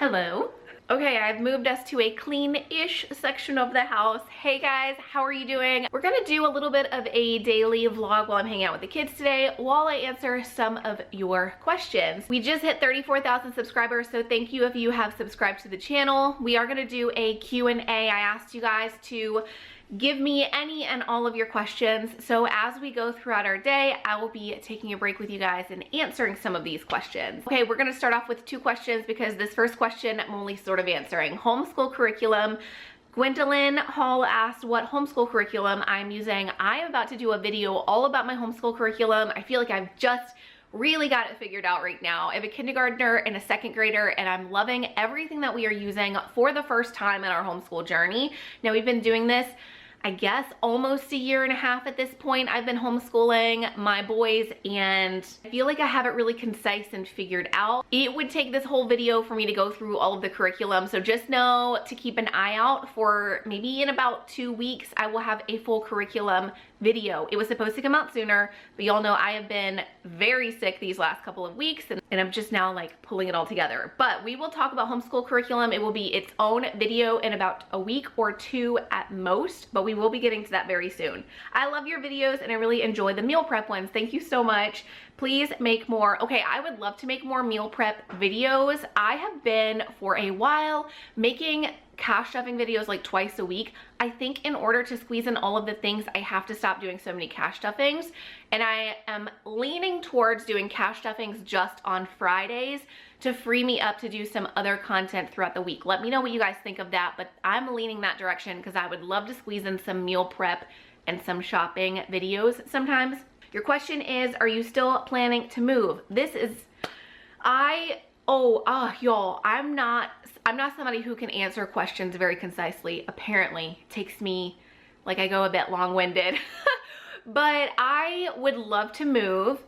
Hello. Okay, I've moved us to a clean-ish section of the house. Hey guys, how are you doing? We're gonna do a little bit of a daily vlog while I'm hanging out with the kids today while I answer some of your questions. We just hit 34,000 subscribers, so thank you if you have subscribed to the channel. We are gonna do a Q&A. I asked you guys to give me any and all of your questions. So as we go throughout our day, I will be taking a break with you guys and answering some of these questions. Okay, we're gonna start off with 2 questions because this first question I'm only sort of answering. Homeschool curriculum. Gwendolyn Hall asked what homeschool curriculum I'm using. I am about to do a video all about my homeschool curriculum. I feel like I've just really got it figured out right now. I have a kindergartner and a 2nd grader, and I'm loving everything that we are using for the first time in our homeschool journey. Now, we've been doing this, I guess, almost a year and a half at this point. I've been homeschooling my boys, and I feel like I have it really concise and figured out. It would take this whole video for me to go through all of the curriculum, so just know to keep an eye out for maybe in about 2 weeks, I will have a full curriculum video. It was supposed to come out sooner, but y'all know I have been very sick these last couple of weeks, and I'm just now like pulling it all together. But we will talk about homeschool curriculum. It will be its own video in about a week or 2 at most, but we will be getting to that very soon. I love your videos and I really enjoy the meal prep ones. Thank you so much. Please make more. Okay, I would love to make more meal prep videos. I have been for a while making cash stuffing videos like twice a week. I think in order to squeeze in all of the things, I have to stop doing so many cash stuffings, and I am leaning towards doing cash stuffings just on Fridays to free me up to do some other content throughout the week. Let me know what you guys think of that, but I'm leaning that direction because I would love to squeeze in some meal prep and some shopping videos sometimes. Your question is, are you still planning to move? This is, y'all, I'm not somebody who can answer questions very concisely. Apparently, it takes me, like, I go a bit long-winded. But I would love to move.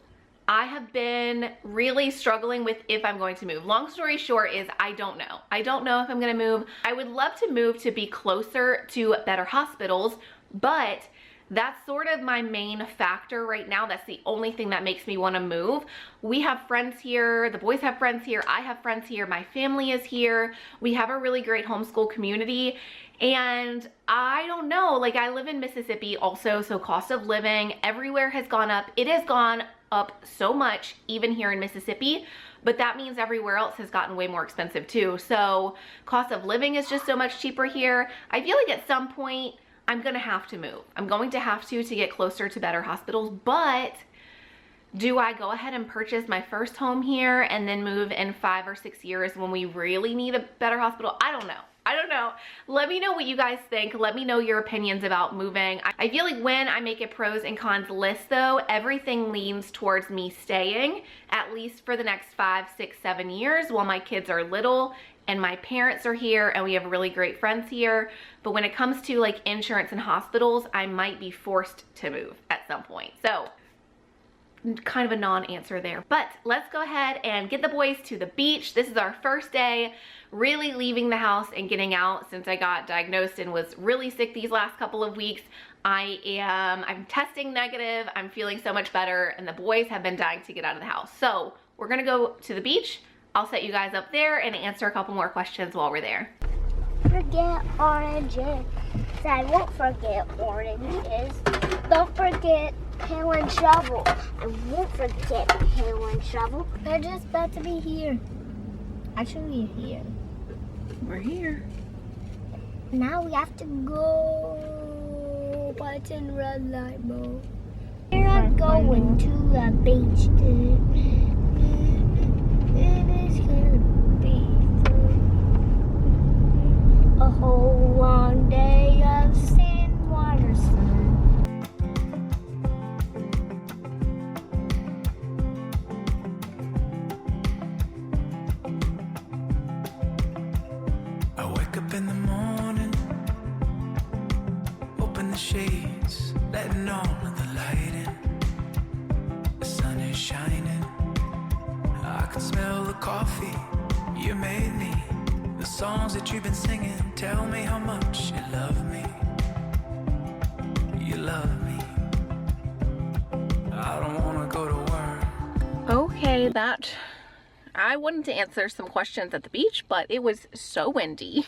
I have been really struggling with if I'm going to move. Long story short is I don't know. I don't know if I'm gonna move. I would love to move to be closer to better hospitals, but that's sort of my main factor right now. That's the only thing that makes me want to move. We have friends here. The boys have friends here. I have friends here. My family is here. We have a really great homeschool community. And I don't know, like, I live in Mississippi also, so cost of living everywhere has gone up. It has gone up so much, even here in Mississippi, but that means everywhere else has gotten way more expensive too. So cost of living is just so much cheaper here. I feel like at some point, I'm gonna have to move. I'm going to have to get closer to better hospitals, but do I go ahead and purchase my first home here and then move in 5 or 6 years when we really need a better hospital? I don't know. I don't know. Let me know what you guys think. Let me know your opinions about moving. I feel like when I make a pros and cons list though, everything leans towards me staying at least for the next 5, 6, 7 years while my kids are little and my parents are here and we have really great friends here. But when it comes to like insurance and hospitals, I might be forced to move at some point. So kind of a non-answer there, but let's go ahead and get the boys to the beach. This is our first day really leaving the house and getting out since I got diagnosed and was really sick these last couple of weeks. I'm testing negative. I'm feeling so much better, and the boys have been dying to get out of the house. So we're gonna go to the beach. I'll set you guys up there and answer a couple more questions while we're there. Forget oranges. I won't forget oranges. Don't forget pail and shovel. I won't forget pail and shovel. They're just about to be here. Actually, we're here. We're here. Now we have to go button red light mode. Here I'm going to the beach. It is gonna be a whole long day of sand, water, sun. I wake up in the morning, open the shades, letting all of the light in. The sun is shining, I can smell the coffee you made me. The songs that you've been singing tell me how much you love me. You love me. I don't wanna go to work. Okay, that I wanted to answer some questions at the beach, but it was so windy.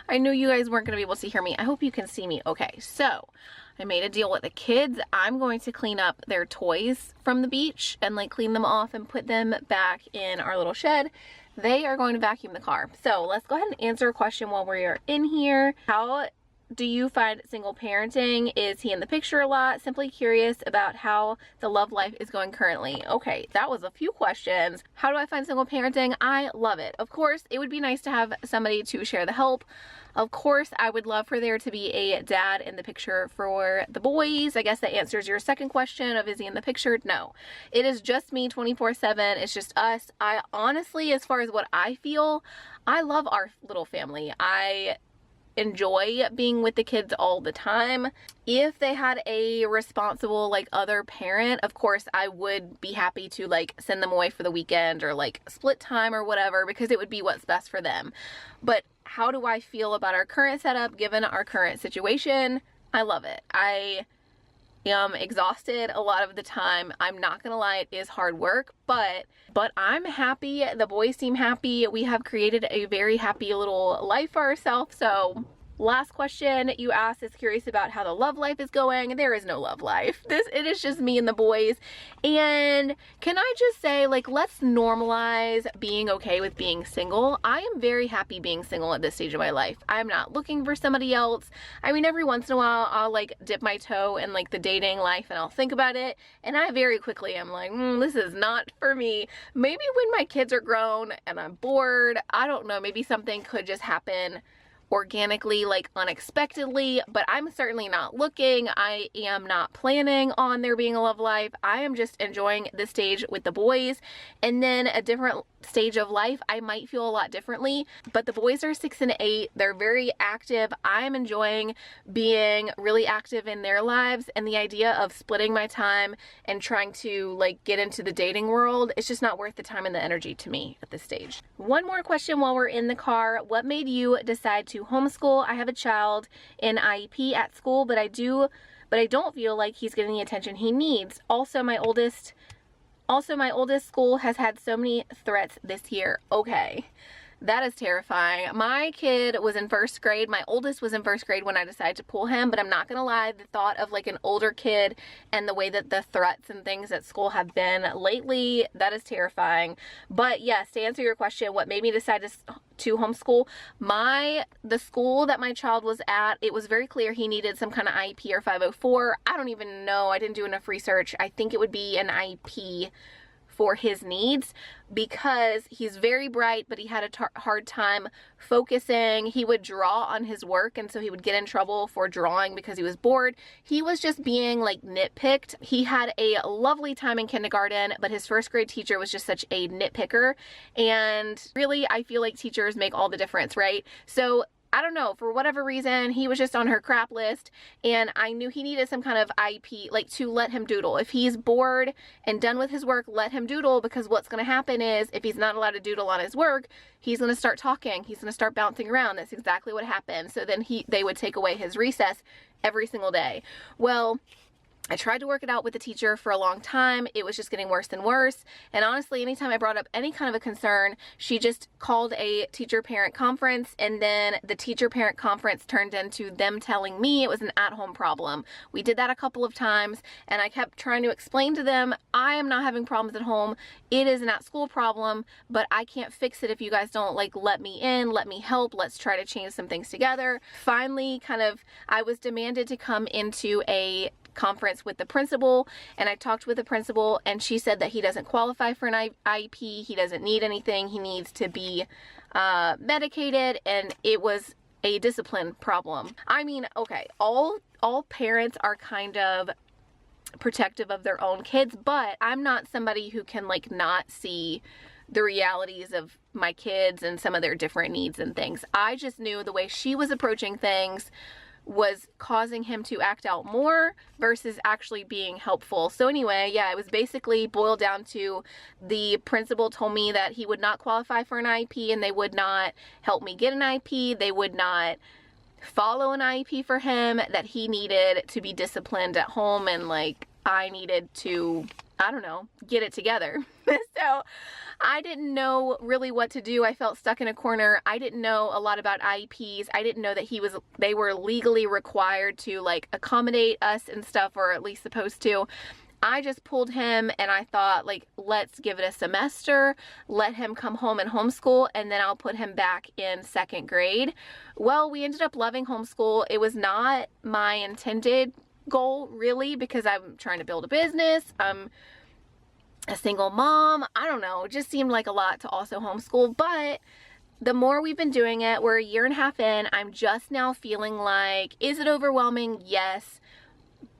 I knew you guys weren't going to be able to hear me. I hope you can see me okay. So I made a deal with the kids. I'm going to clean up their toys from the beach and like clean them off and put them back in our little shed. They are going to vacuum the car. So let's go ahead and answer a question while we are in here. How do you find single parenting? Is he in the picture a lot? Simply curious about how the love life is going currently. Okay, that was a few questions. How do I find single parenting? I love it. Of course, it would be nice to have somebody to share the help. Of course, I would love for there to be a dad in the picture for the boys. I guess that answers your second question of is he in the picture? No. It is just me 24/7. It's just us. I honestly, as far as what I feel, I love our little family. I enjoy being with the kids all the time. If they had a responsible like other parent, of course I would be happy to like send them away for the weekend or like split time or whatever, because it would be what's best for them. But how do I feel about our current setup given our current situation? I love it. I am exhausted a lot of the time. I'm not gonna lie, it is hard work, but I'm happy. The boys seem happy. We have created a very happy little life for ourselves. So last question you asked is curious about how the love life is going. There is no love life. It is just me and the boys. And can I just say, like, let's normalize being okay with being single. I am very happy being single at this stage of my life. I'm not looking for somebody else. I mean, every once in a while I'll like dip my toe in like the dating life and I'll think about it, and I very quickly am like, this is not for me. Maybe when my kids are grown and I'm bored, I don't know, maybe something could just happen organically, like unexpectedly, but I'm certainly not looking. I am not planning on there being a love life. I am just enjoying this stage with the boys, and then a different stage of life I might feel a lot differently. But the boys are 6 and 8. They're very active. I am enjoying being really active in their lives, and the idea of splitting my time and trying to like get into the dating world, it's just not worth the time and the energy to me at this stage. One more question while we're in the car. What made you decide to homeschool? I have a child in IEP at school, but I don't feel like he's getting the attention he needs. Also, my oldest school has had so many threats this year. Okay, that is terrifying. My kid was in 1st grade. My oldest was in 1st grade when I decided to pull him, but I'm not gonna lie, the thought of like an older kid and the way that the threats and things at school have been lately, that is terrifying. But yes, to answer your question, what made me decide to homeschool, the school that my child was at, it was very clear he needed some kind of IEP or 504. I don't even know. I didn't do enough research. I think it would be an IEP for his needs, because he's very bright, but he had a hard time focusing. He would draw on his work, and so he would get in trouble for drawing because he was bored. He was just being like nitpicked. He had a lovely time in kindergarten, but his 1st grade teacher was just such a nitpicker. And really, I feel like teachers make all the difference, right? So I don't know, for whatever reason, he was just on her crap list, and I knew he needed some kind of IEP, like to let him doodle. If he's bored and done with his work, let him doodle, because what's going to happen is if he's not allowed to doodle on his work, he's going to start talking. He's going to start bouncing around. That's exactly what happened. So then they would take away his recess every single day. Well, I tried to work it out with the teacher for a long time. It was just getting worse and worse. And honestly, anytime I brought up any kind of a concern, she just called a teacher-parent conference, and then the teacher-parent conference turned into them telling me it was an at-home problem. We did that a couple of times, and I kept trying to explain to them, I am not having problems at home. It is an at-school problem, but I can't fix it if you guys don't like let me in, let me help, let's try to change some things together. Finally, I was demanded to come into a conference with the principal, and I talked with the principal, and she said that he doesn't qualify for an IEP. He doesn't need anything. He needs to be medicated, and it was a discipline problem. I mean, okay, all parents are kind of protective of their own kids, but I'm not somebody who can like not see the realities of my kids and some of their different needs and things. I just knew the way she was approaching things was causing him to act out more versus actually being helpful. So anyway, yeah, it was basically boiled down to the principal told me that he would not qualify for an IEP, and they would not help me get an IEP. They would not follow an IEP for him, that he needed to be disciplined at home, and like I needed to I don't know, get it together. So I didn't know really what to do. I felt stuck in a corner. I didn't know a lot about IEPs. I didn't know that they were legally required to like accommodate us and stuff, or at least supposed to. I just pulled him and I thought, like, let's give it a semester, let him come home and homeschool, and then I'll put him back in 2nd grade. Well, we ended up loving homeschool. It was not my intended goal really, because I'm trying to build a business. I'm a single mom. I don't know, it just seemed like a lot to also homeschool. But the more we've been doing it, we're a year and a half in, I'm just now feeling like, is it overwhelming? Yes,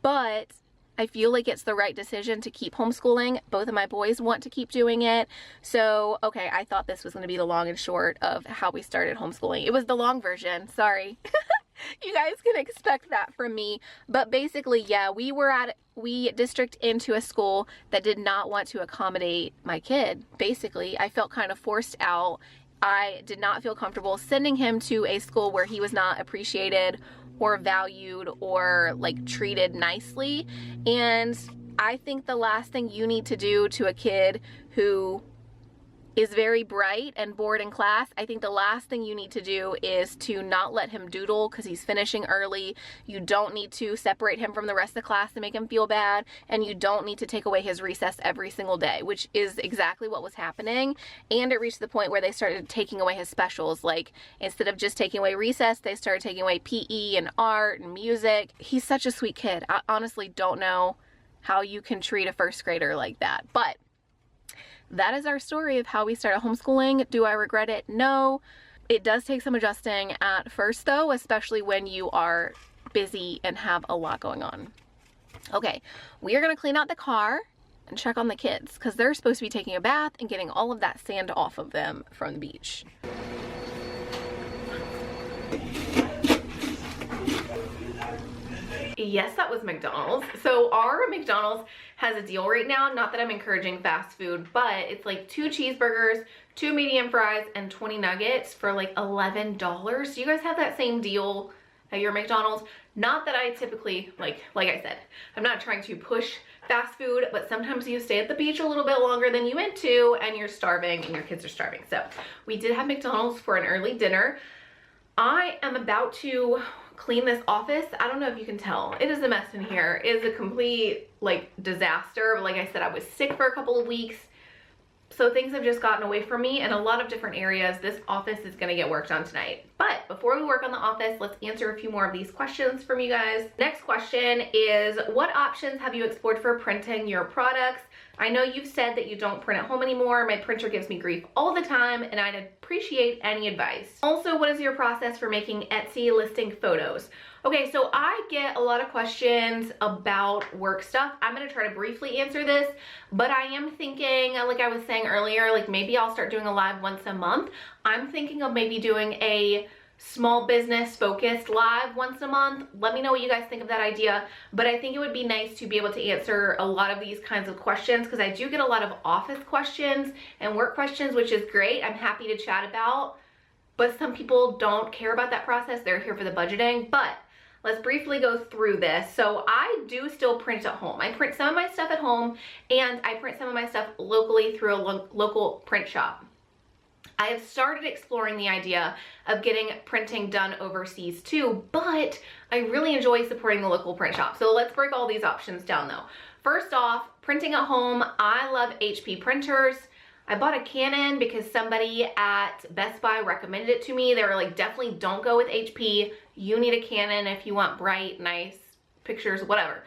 but I feel like it's the right decision to keep homeschooling. Both of my boys want to keep doing it. So, okay, I thought this was going to be the long and short of how we started homeschooling. It was the long version, sorry. You guys can expect that from me. But basically, yeah, we district into a school that did not want to accommodate my kid. Basically, I felt kind of forced out. I did not feel comfortable sending him to a school where he was not appreciated or valued or like treated nicely. And I think the last thing you need to do to a kid who is very bright and bored in class, I think the last thing you need to do is to not let him doodle because he's finishing early. You don't need to separate him from the rest of the class to make him feel bad, and you don't need to take away his recess every single day, which is exactly what was happening. And it reached the point where they started taking away his specials. Like, instead of just taking away recess, they started taking away PE and art and music. He's such a sweet kid. I honestly don't know how you can treat a 1st grader like that. But that is our story of how we started homeschooling. Do I regret it? No. It does take some adjusting at first though, especially when you are busy and have a lot going on. Okay, we are gonna clean out the car and check on the kids because they're supposed to be taking a bath and getting all of that sand off of them from the beach. Yes, that was McDonald's. So our McDonald's has a deal right now. Not that I'm encouraging fast food, but it's like 2 cheeseburgers, 2 medium fries, and 20 nuggets for like $11. Do you guys have that same deal at your McDonald's? Not that I typically, like I said, I'm not trying to push fast food, but sometimes you stay at the beach a little bit longer than you meant to, and you're starving and your kids are starving. So we did have McDonald's for an early dinner. I am about to clean this office. I don't know if you can tell. It is a mess in here. It is a complete like disaster. Like I said, I was sick for a couple of weeks. So things have just gotten away from me in a lot of different areas. This office is gonna get worked on tonight. But before we work on the office, let's answer a few more of these questions from you guys. Next question is, what options have you explored for printing your products? I know you've said that you don't print at home anymore. My printer gives me grief all the time, and I'd appreciate any advice. Also, what is your process for making Etsy listing photos? Okay, so I get a lot of questions about work stuff. I'm gonna try to briefly answer this, but I am thinking, like I was saying earlier, like maybe I'll start doing a live once a month. I'm thinking of maybe doing a small business focused live once a month. Let me know what you guys think of that idea. But I think it would be nice to be able to answer a lot of these kinds of questions because I do get a lot of office questions and work questions, which is great. I'm happy to chat about, but some people don't care about that process. They're here for the budgeting. But let's briefly go through this. So I do still print at home. I print some of my stuff at home, and I print some of my stuff locally through a local print shop. I have started exploring the idea of getting printing done overseas too, but I really enjoy supporting the local print shop. So let's break all these options down though. First off, printing at home, I love HP printers. I bought a Canon because somebody at Best Buy recommended it to me. They were like, definitely don't go with HP. You need a Canon if you want bright, nice pictures, whatever.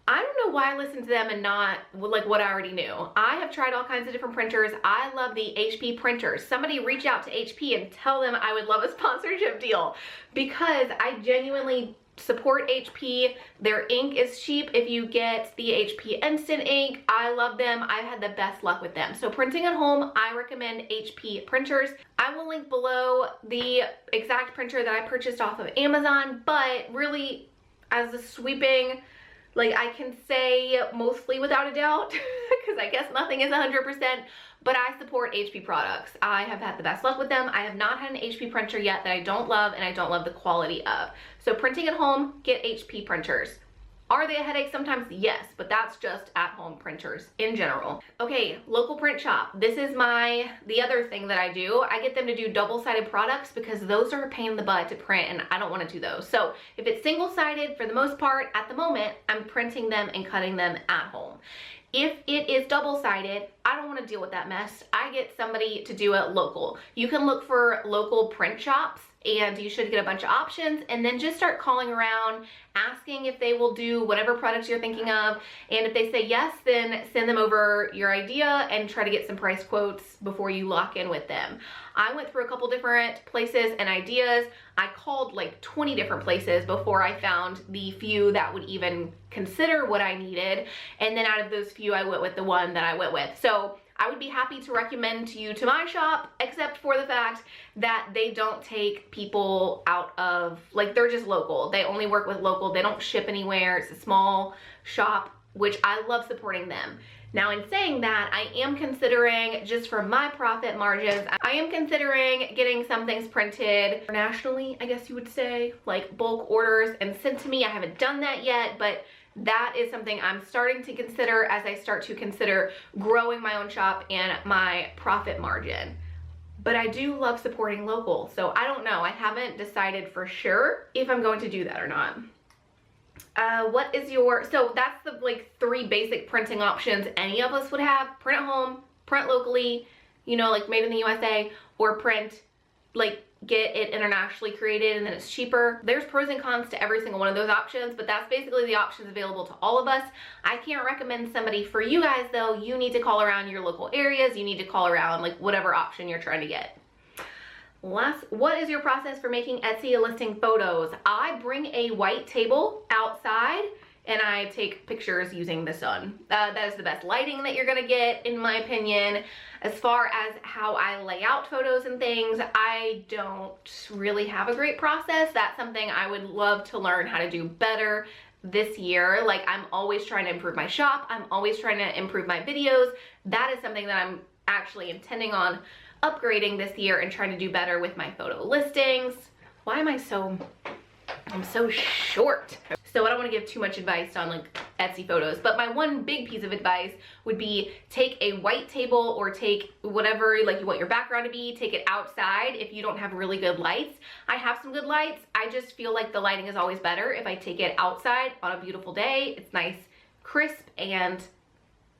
I don't know why I listened to them and not like what I already knew. I have tried all kinds of different printers. I love the HP printers. Somebody reach out to HP and tell them I would love a sponsorship deal because I genuinely support HP. Their ink is cheap if you get the HP Instant ink. I love them. I've had the best luck with them. So printing at home, I recommend HP printers. I will link below the exact printer that I purchased off of Amazon, but really as a sweeping, like I can say mostly without a doubt, because I guess nothing is 100%, but I support HP products. I have had the best luck with them. I have not had an HP printer yet that I don't love and I don't love the quality of. So printing at home, get HP printers. Are they a headache sometimes? Yes, but that's just at-home printers in general. Okay, local print shop. This is the other thing that I do. I get them to do double-sided products because those are a pain in the butt to print and I don't want to do those. So if it's single-sided, for the most part, at the moment, I'm printing them and cutting them at home. If it is double-sided, I don't want to deal with that mess. I get somebody to do it local. You can look for local print shops and you should get a bunch of options, and then just start calling around, asking if they will do whatever products you're thinking of. And if they say yes, then send them over your idea and try to get some price quotes before you lock in with them. I went through a couple different places and ideas. I called like 20 different places before I found the few that would even consider what I needed. And then out of those few, I went with the one that I went with. So I would be happy to recommend you to my shop, except for the fact that they don't take people out of, like, they're just local. They only work with local. They don't ship anywhere. It's a small shop, which I love supporting them. Now, in saying that, I am considering, just for my profit margins, I am considering getting some things printed internationally, I guess you would say, like bulk orders and sent to me. I haven't done that yet, but that is something I'm starting to consider as I start to consider growing my own shop and my profit margin. But I do love supporting local, so I don't know. I haven't decided for sure if I'm going to do that or not. What is your, so that's the like 3 basic printing options any of us would have. Print at home, print locally, you know, like made in the USA, or print, like get it internationally created and then it's cheaper. There's pros and cons to every single one of those options, but that's basically the options available to all of us. I can't recommend somebody for you guys though. You need to call around your local areas. You need to call around like whatever option you're trying to get. What is your process for making Etsy listing photos? I bring a white table outside and I take pictures using the sun. That is the best lighting that you're gonna get, in my opinion. As far as how I lay out photos and things, I don't really have a great process. That's something I would love to learn how to do better this year. Like, I'm always trying to improve my shop. I'm always trying to improve my videos. That is something that I'm actually intending on upgrading this year and trying to do better with my photo listings. Why am I'm so short. So I don't want to give too much advice on like Etsy photos, but my one big piece of advice would be take a white table or take whatever like you want your background to be, take it outside if you don't have really good lights. I have some good lights. I just feel like the lighting is always better if I take it outside on a beautiful day. It's nice, crisp, and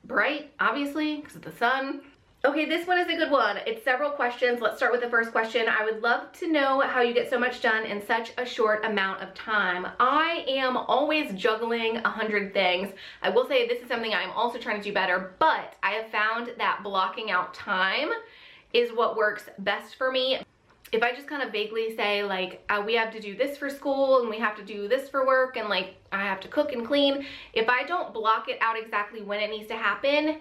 bright, obviously, because of the sun. Okay, this one is a good one. It's several questions. Let's start with the first question. I would love to know how you get so much done in such a short amount of time. I am always juggling 100 things. I will say this is something I'm also trying to do better, but I have found that blocking out time is what works best for me. If I just kind of vaguely say like, we have to do this for school and we have to do this for work and like I have to cook and clean, if I don't block it out exactly when it needs to happen,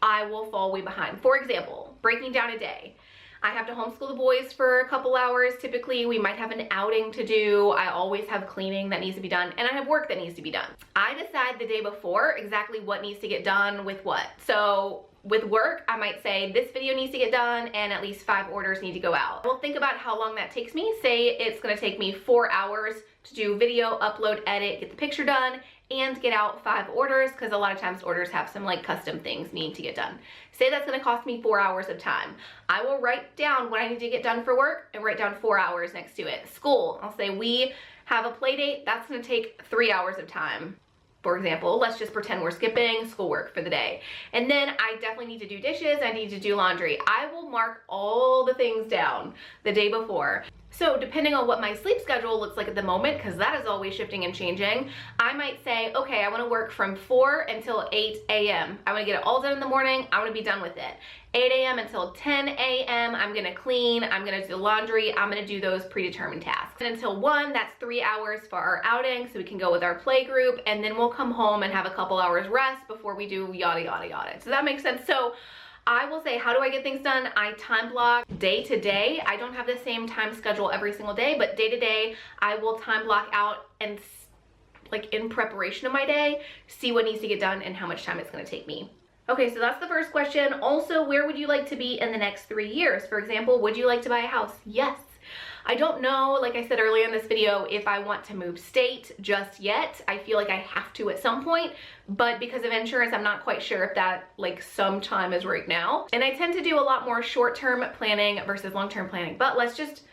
I will fall way behind. For example, breaking down a day. I have to homeschool the boys for a couple hours. Typically, we might have an outing to do. I always have cleaning that needs to be done, and I have work that needs to be done. I decide the day before exactly what needs to get done with what. So with work, I might say this video needs to get done and at least 5 orders need to go out. We'll think about how long that takes me. Say it's gonna take me 4 hours to do video, upload, edit, get the picture done, and get out 5 orders, because a lot of times orders have some like custom things needing to get done. Say that's gonna cost me 4 hours of time. I will write down what I need to get done for work and write down 4 hours next to it. School, I'll say we have a play date, that's gonna take 3 hours of time. For example, let's just pretend we're skipping schoolwork for the day. And then I definitely need to do dishes, I need to do laundry. I will mark all the things down the day before. So depending on what my sleep schedule looks like at the moment, because that is always shifting and changing, I might say, okay, I want to work from 4 until 8 a.m. I want to get it all done in the morning. I want to be done with it. 8 a.m. until 10 a.m. I'm going to clean. I'm going to do laundry. I'm going to do those predetermined tasks. And until 1, that's 3 hours for our outing, so we can go with our play group, and then we'll come home and have a couple hours rest before we do yada, yada, yada. Does that make sense? So I will say, how do I get things done? I time block day to day. I don't have the same time schedule every single day, but day to day, I will time block out and like in preparation of my day, see what needs to get done and how much time it's gonna take me. Okay, so that's the first question. Also, where would you like to be in the next 3 years? For example, would you like to buy a house? Yes. I don't know, like I said earlier in this video, if I want to move state just yet. I feel like I have to at some point, but because of insurance, I'm not quite sure if that like sometime is right now. And I tend to do a lot more short-term planning versus long-term planning, but let's just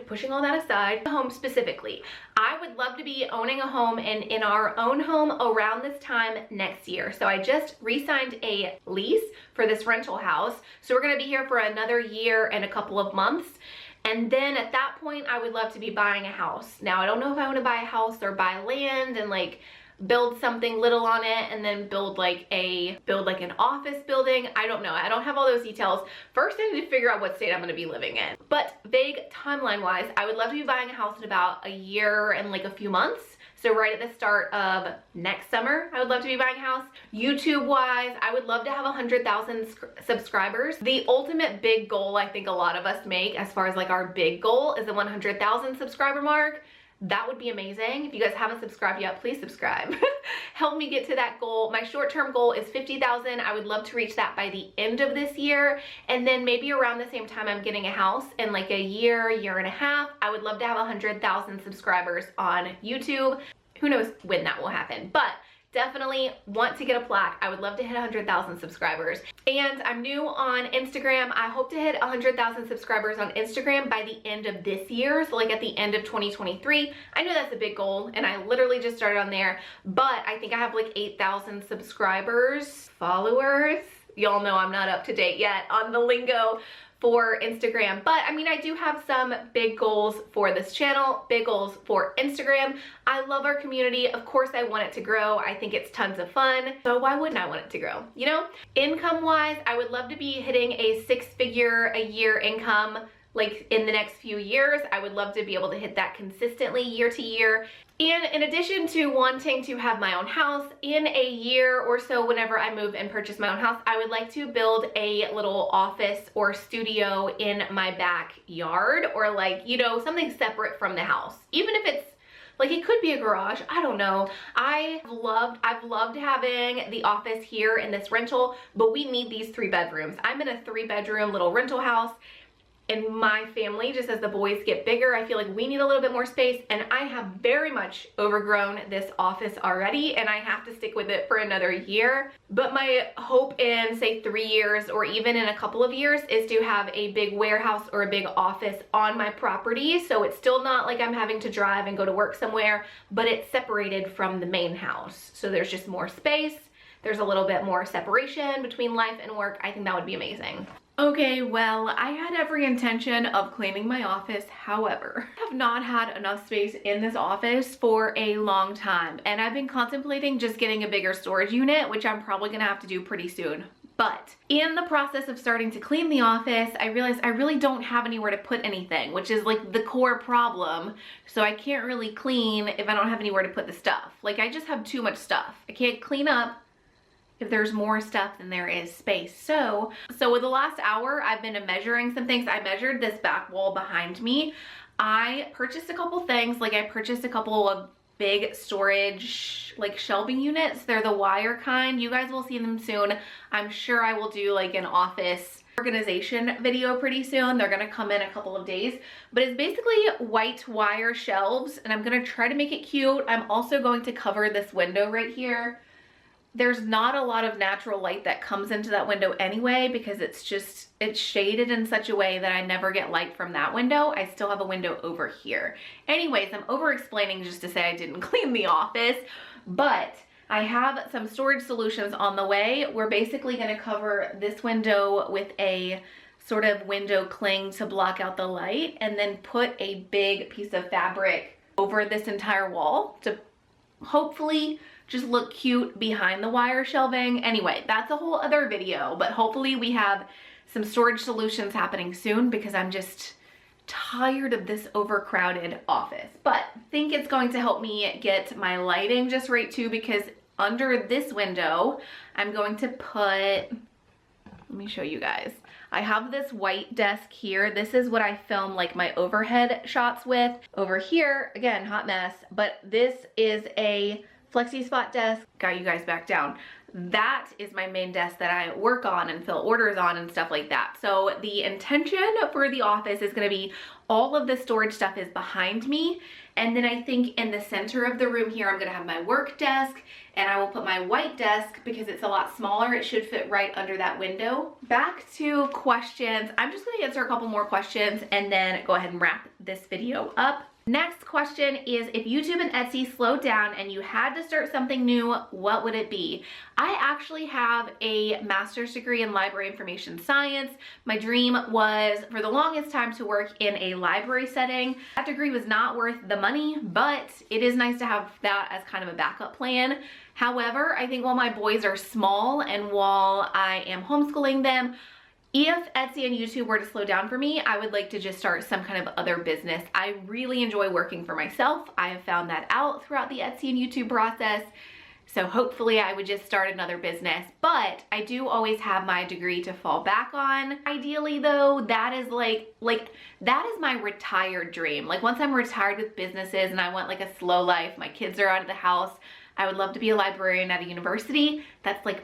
pushing all that aside, home specifically. I would love to be owning a home and in our own home around this time next year. So I just re-signed a lease for this rental house. So we're gonna be here for another year and a couple of months. And then at that point, I would love to be buying a house. Now, I don't know if I want to buy a house or buy land and like build something little on it and then build like an office building. I don't know. I don't have all those details. First, I need to figure out what state I'm going to be living in. But vague timeline wise, I would love to be buying a house in about a year and like a few months. So right at the start of next summer, I would love to be buying a house. YouTube wise, I would love to have 100,000 subscribers. The ultimate big goal I think a lot of us make as far as like our big goal is the 100,000 subscriber mark. That would be amazing. If you guys haven't subscribed yet, please subscribe. Help me get to that goal. My short-term goal is 50,000. I would love to reach that by the end of this year. And then maybe around the same time I'm getting a house in like a year and a half, I would love to have 100,000 subscribers on YouTube. Who knows when that will happen, but definitely want to get a plaque. I would love to hit 100,000 subscribers. And I'm new on Instagram. I hope to hit 100,000 subscribers on Instagram by the end of this year. So like at the end of 2023. I know that's a big goal and I literally just started on there, but I think I have like 8,000 subscribers, followers. Y'all know I'm not up to date yet on the lingo for Instagram, but I mean, I do have some big goals for this channel, big goals for Instagram. I love our community. Of course, I want it to grow. I think it's tons of fun. So why wouldn't I want it to grow? You know, income wise, I would love to be hitting a 6-figure a year income like in the next few years. I would love to be able to hit that consistently year to year. And in addition to wanting to have my own house, in a year or so whenever I move and purchase my own house, I would like to build a little office or studio in my backyard, or like, you know, something separate from the house. Even if it's like, it could be a garage, I don't know. I've loved having the office here in this rental, but we need these 3 bedrooms. I'm in a 3-bedroom little rental house. In my family, just as the boys get bigger, I feel like we need a little bit more space, and I have very much overgrown this office already, and I have to stick with it for another year. But my hope in, say, 3 years or even in a couple of years is to have a big warehouse or a big office on my property, so it's still not like I'm having to drive and go to work somewhere, but it's separated from the main house. So there's just more space. There's a little bit more separation between life and work. I think that would be amazing. Okay, well, I had every intention of cleaning my office. However, I have not had enough space in this office for a long time, and I've been contemplating just getting a bigger storage unit, which I'm probably gonna have to do pretty soon. But in the process of starting to clean the office, I realized I really don't have anywhere to put anything, which is like the core problem. So I can't really clean if I don't have anywhere to put the stuff. Like, I just have too much stuff. I can't clean up if there's more stuff than there is space. So with the last hour, I've been measuring some things. I measured this back wall behind me. I purchased a couple things. Like, I purchased a couple of big storage, like, shelving units. They're the wire kind. You guys will see them soon. I'm sure I will do like an office organization video pretty soon. They're gonna come in a couple of days, but it's basically white wire shelves, and I'm gonna try to make it cute. I'm also going to cover this window right here. There's not a lot of natural light that comes into that window anyway, because it's shaded in such a way that I never get light from that window. I still have a window over here. Anyways, I'm over explaining just to say I didn't clean the office, but I have some storage solutions on the way. We're basically gonna cover this window with a sort of window cling to block out the light, and then put a big piece of fabric over this entire wall to hopefully just look cute behind the wire shelving. Anyway, that's a whole other video, but hopefully we have some storage solutions happening soon, because I'm just tired of this overcrowded office. But I think it's going to help me get my lighting just right too, because under this window, I'm going to put, let me show you guys. I have this white desk here. This is what I film like my overhead shots with. Over here, again, hot mess, but this is a flexi spot desk. Got you guys back down. that is my main desk that I work on and fill orders on and stuff like that. So the intention for the office is gonna be all of the storage stuff is behind me. And then I think in the center of the room here, I'm gonna have my work desk, and I will put my white desk because it's a lot smaller. It should fit right under that window. Back to questions. I'm just gonna answer a couple more questions and then go ahead and wrap this video up. Next question is, if YouTube and Etsy slowed down and you had to start something new, what would it be? I actually have a master's degree in library information science. My dream was for the longest time to work in a library setting. That degree was not worth the money, but it is nice to have that as kind of a backup plan. However, I think while my boys are small and while I am homeschooling them, if Etsy and YouTube were to slow down for me, I would like to just start some kind of other business. I really enjoy working for myself. I have found that out throughout the Etsy and YouTube process. So hopefully I would just start another business, but I do always have my degree to fall back on. Ideally though, that is that is my retired dream. Like once I'm retired with businesses and I want like a slow life, my kids are out of the house, I would love to be a librarian at a university. That's like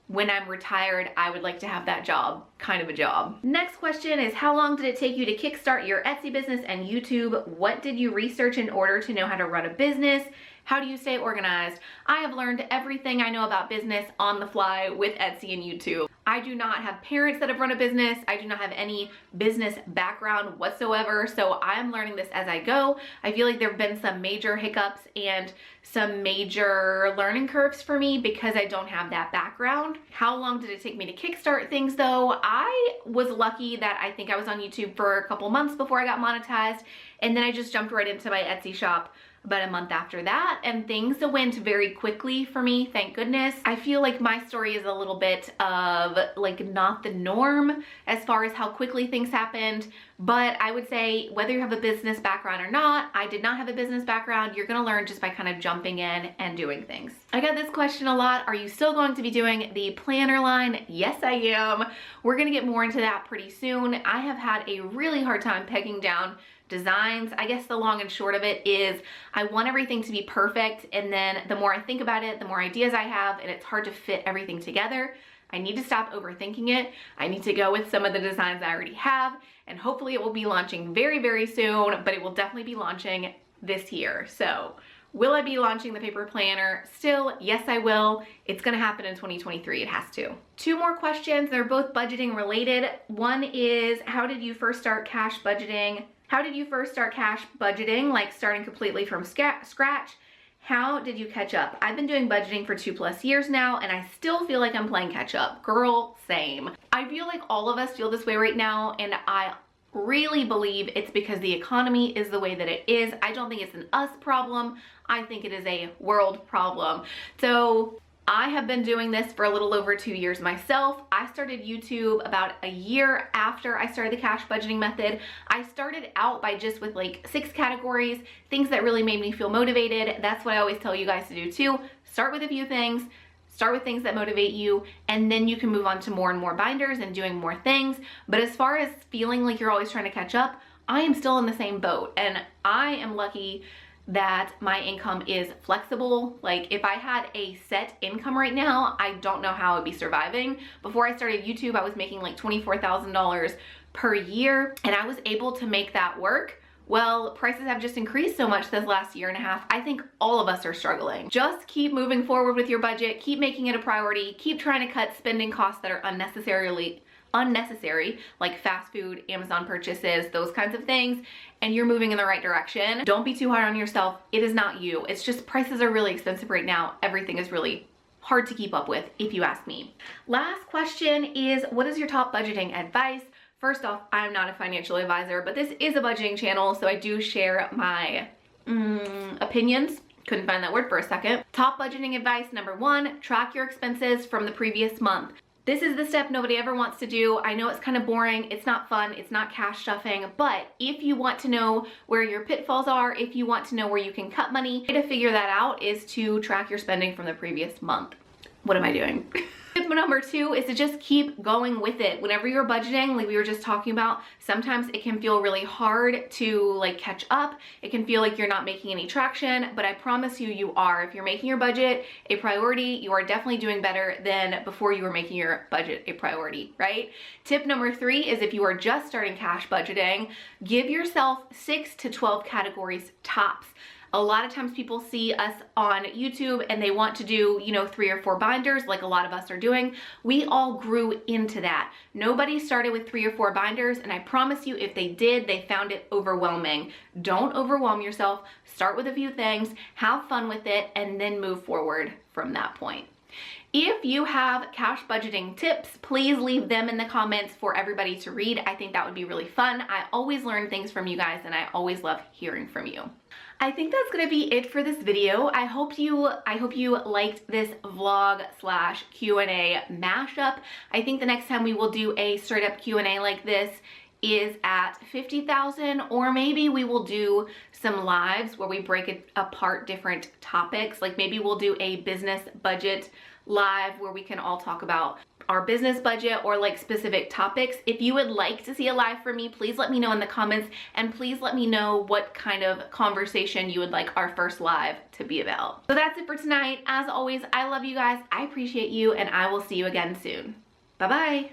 when I'm retired, I would like to have that job, kind of a job. Next question is, how long did it take you to kickstart your Etsy business and YouTube? What did you research in order to know how to run a business? How do you stay organized? I have learned everything I know about business on the fly with Etsy and YouTube. I do not have parents that have run a business. I do not have any business background whatsoever, so I am learning this as I go. I feel like there have been some major hiccups and some major learning curves for me because I don't have that background. How long did it take me to kickstart things though? I was lucky that I think I was on YouTube for a couple months before I got monetized, and then I just jumped right into my Etsy shop about a month after that, and things went very quickly for me, thank goodness. I feel like my story is a little bit of like not the norm as far as how quickly things happened, but I would say whether you have a business background or not, I did not have a business background, you're gonna learn just by kind of jumping in and doing things. I got this question a lot. Are you still going to be doing the planner line? Yes, I am. We're gonna get more into that pretty soon. I have had a really hard time pegging down designs. I guess the long and short of it is I want everything to be perfect, and then the more I think about it, the more ideas I have, and it's hard to fit everything together. I need to stop overthinking it. I need to go with some of the designs I already have, and hopefully it will be launching very, very soon, but it will definitely be launching this year. So will I be launching the paper planner? Still, yes, I will. It's gonna happen in 2023, it has to. Two more questions, they're both budgeting related. One is, how did you first start cash budgeting? How did you first start cash budgeting, like starting completely from scratch? How did you catch up? I've been doing budgeting for 2+ years now, and I still feel like I'm playing catch up. Girl, same. I feel like all of us feel this way right now, and I really believe it's because the economy is the way that it is. I don't think it's an us problem. I think it is a world problem. So I have been doing this for a little over 2 years myself. I started YouTube about a year after I started the cash budgeting method. I started out by just with like 6 categories, things that really made me feel motivated. That's what I always tell you guys to do too. Start with a few things, start with things that motivate you, and then you can move on to more and more binders and doing more things. But as far as feeling like you're always trying to catch up, I am still in the same boat, and I am lucky that my income is flexible. Like if I had a set income right now, I don't know how I'd be surviving. Before I started YouTube, I was making like $24,000 per year, and I was able to make that work. Well, prices have just increased so much this last year and a half. I think all of us are struggling. Just keep moving forward with your budget, keep making it a priority, keep trying to cut spending costs that are unnecessary, like fast food, Amazon purchases, those kinds of things, and you're moving in the right direction. Don't be too hard on yourself. It is not you. It's just prices are really expensive right now. Everything is really hard to keep up with, if you ask me. Last question is, what is your top budgeting advice? First off, I'm not a financial advisor, but this is a budgeting channel, so I do share my opinions. Couldn't find that word for a second. Top budgeting advice, number 1, track your expenses from the previous month. This is the step nobody ever wants to do. I know it's kind of boring, it's not fun, it's not cash stuffing, but if you want to know where your pitfalls are, if you want to know where you can cut money, the way to figure that out is to track your spending from the previous month. what am I doing? Tip number 2 is to just keep going with it. Whenever you're budgeting, like we were just talking about, sometimes it can feel really hard to like catch up. It can feel like you're not making any traction, but I promise you, you are. If you're making your budget a priority, you are definitely doing better than before you were making your budget a priority, right? Tip number 3 is if you are just starting cash budgeting, give yourself 6 to 12 categories tops. A lot of times people see us on YouTube and they want to do, you know, 3 or 4 binders like a lot of us are doing. We all grew into that. Nobody started with 3 or 4 binders, and I promise you if they did, they found it overwhelming. Don't overwhelm yourself. Start with a few things, have fun with it, and then move forward from that point. If you have cash budgeting tips, please leave them in the comments for everybody to read. I think that would be really fun. I always learn things from you guys, and I always love hearing from you. I think that's gonna be it for this video. I hope you liked this vlog / Q&A mashup. I think the next time we will do a straight up Q&A like this is at 50,000, or maybe we will do some lives where we break it apart different topics. Like maybe we'll do a business budget live where we can all talk about our business budget or like specific topics. If you would like to see a live from me, please let me know in the comments, and please let me know what kind of conversation you would like our first live to be about. So that's it for tonight. As always, I love you guys, I appreciate you, and I will see you again soon. Bye-bye.